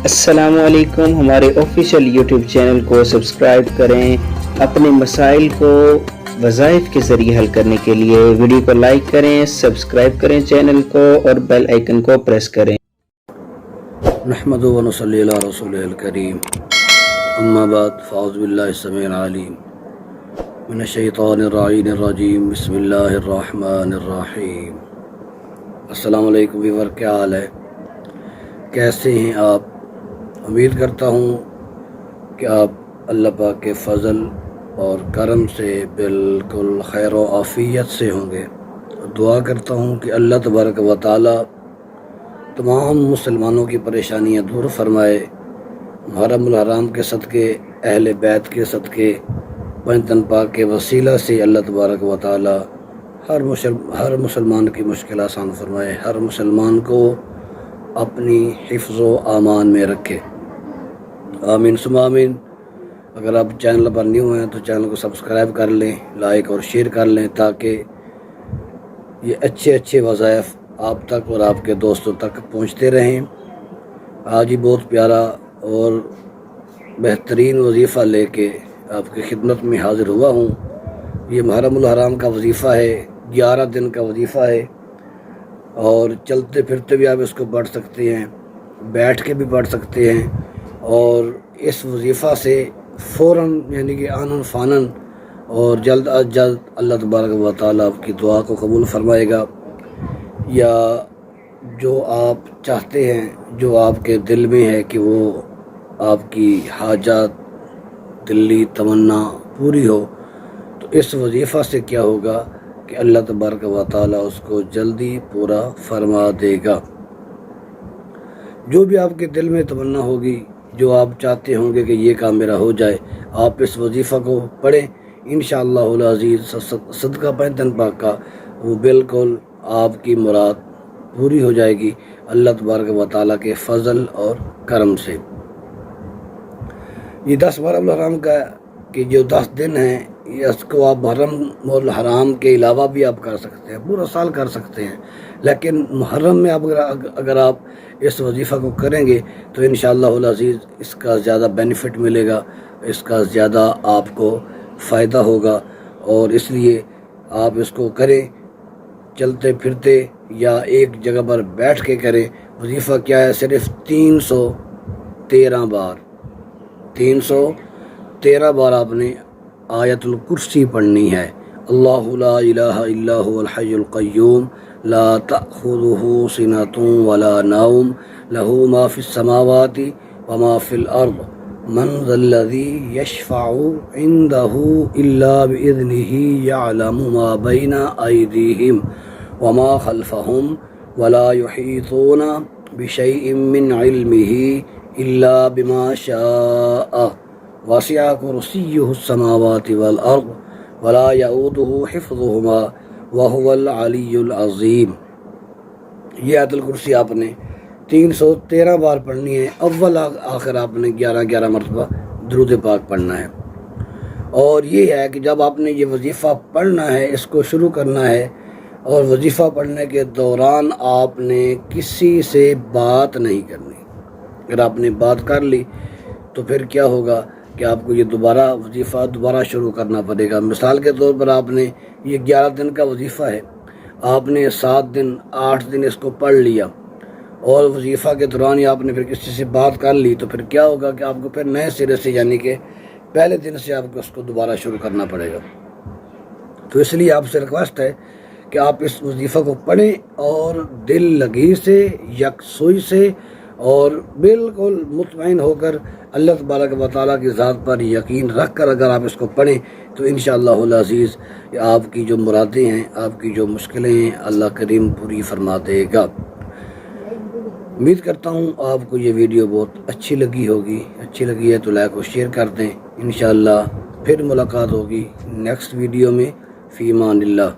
السلام علیکم، ہمارے آفیشیل یوٹیوب چینل کو سبسکرائب کریں۔ اپنے مسائل کو وظائف کے ذریعے حل کرنے کے لیے ویڈیو کو لائک کریں، سبسکرائب کریں چینل کو اور بیل آئیکن کو پریس کریں۔ نحمد و نصلی علی رسول الکریم، اما بعد فاعوذ باللہ السمیع العلیم من الشیطان الرجیم، بسم اللہ الرحمن الرحیم۔ السلام علیکم ویور، کیا حال ہے؟ کیسے ہیں آپ؟ امید کرتا ہوں کہ آپ اللہ پاک کے فضل اور کرم سے بالکل خیر و عافیت سے ہوں گے۔ دعا کرتا ہوں کہ اللہ تبارک و تعالی تمام مسلمانوں کی پریشانیاں دور فرمائے۔ محرم الحرام کے صدقے، اہل بیت کے صدقے، پنجتن پاک کے وسیلہ سے اللہ تبارک و تعالی ہر مسلمان کی مشکل آسان فرمائے، ہر مسلمان کو اپنی حفظ و امان میں رکھے، آمین ثم آمین۔ اگر آپ چینل پر نیو ہیں تو چینل کو سبسکرائب کر لیں، لائک اور شیئر کر لیں تاکہ یہ اچھے وظائف آپ تک اور آپ کے دوستوں تک پہنچتے رہیں۔ آج ہی بہت پیارا اور بہترین وظیفہ لے کے آپ کی خدمت میں حاضر ہوا ہوں۔ یہ محرم الحرام کا وظیفہ ہے، 11 دن کا وظیفہ ہے، اور چلتے پھرتے بھی آپ اس کو پڑھ سکتے ہیں، بیٹھ کے بھی پڑھ سکتے ہیں، اور اس وظیفہ سے فوراً یعنی کہ آنن فانن اور جلد از جلد اللہ تبارک و تعالیٰ آپ کی دعا کو قبول فرمائے گا، یا جو آپ چاہتے ہیں، جو آپ کے دل میں ہے کہ وہ آپ کی حاجات، دلی تمنا پوری ہو، تو اس وظیفہ سے کیا ہوگا کہ اللہ تبارک و تعالیٰ اس کو جلدی پورا فرما دے گا۔ جو بھی آپ کے دل میں تمنا ہوگی، جو آپ چاہتے ہوں گے کہ یہ کام میرا ہو جائے، آپ اس وظیفہ کو پڑھیں، انشاءاللہ العزیز صدقہ پنجتن پاک کا وہ بالکل آپ کی مراد پوری ہو جائے گی اللہ تبارک و تعالیٰ کے فضل اور کرم سے۔ یہ 10 محرم الحرام کا کہ جو 10 دن ہیں، اس کو آپ محرم الحرام کے علاوہ بھی آپ کر سکتے ہیں، پورا سال کر سکتے ہیں، لیکن محرم میں اگر آپ اس وظیفہ کو کریں گے تو انشاءاللہ العزیز اس کا زیادہ بینیفٹ ملے گا، اس کا زیادہ آپ کو فائدہ ہوگا، اور اس لیے آپ اس کو کریں، چلتے پھرتے یا ایک جگہ پر بیٹھ کے کریں۔ وظیفہ کیا ہے؟ صرف 313 بار آپ نے آیت الکرسی پڑھنی ہے۔ اللہ لا الہ الا هو الحی القیوم لا تأخذہ سنۃ ولا نوم لہ ما فی السماوات وما فی الارض من ذا الذی یشفع عندہ الا بإذنہ یعلم ما بین ایدیہم وما خلفہم ولا یحیطون بشیء من علمہ الا بما شاء وسع کرسیہ السماوات والارض ولا یؤودہ حفظہما وہو العلی العظیم۔ یہ آیت الکرسی آپ نے 313 بار پڑھنی ہے، اول آخر آپ نے 11 مرتبہ درود پاک پڑھنا ہے۔ اور یہ ہے کہ جب آپ نے یہ وظیفہ پڑھنا ہے، اس کو شروع کرنا ہے، اور وظیفہ پڑھنے کے دوران آپ نے کسی سے بات نہیں کرنی۔ اگر آپ نے بات کر لی تو پھر کیا ہوگا کہ آپ کو یہ وظیفہ دوبارہ شروع کرنا پڑے گا۔ مثال کے طور پر آپ نے یہ 11 دن کا وظیفہ ہے، آپ نے 7 دن 8 دن اس کو پڑھ لیا، اور وظیفہ کے دوران ہی آپ نے پھر کسی سے بات کر لی، تو پھر کیا ہوگا کہ آپ کو پھر نئے سرے سے یعنی کہ پہلے دن سے آپ کو اس کو دوبارہ شروع کرنا پڑے گا۔ تو اس لیے آپ سے ریکویسٹ ہے کہ آپ اس وظیفہ کو پڑھیں، اور دل لگی سے، یکسوئی سے، اور بالکل مطمئن ہو کر اللہ تبارک و تعالیٰ کی ذات پر یقین رکھ کر اگر آپ اس کو پڑھیں تو انشاءاللہ العزیز آپ کی جو مرادیں ہیں، آپ کی جو مشکلیں ہیں، اللہ کریم پوری فرما دے گا۔ امید کرتا ہوں آپ کو یہ ویڈیو بہت اچھی لگی ہوگی، اچھی لگی ہے تو لائک اور شیئر کر دیں۔ انشاءاللہ پھر ملاقات ہوگی نیکسٹ ویڈیو میں۔ فی امان اللہ۔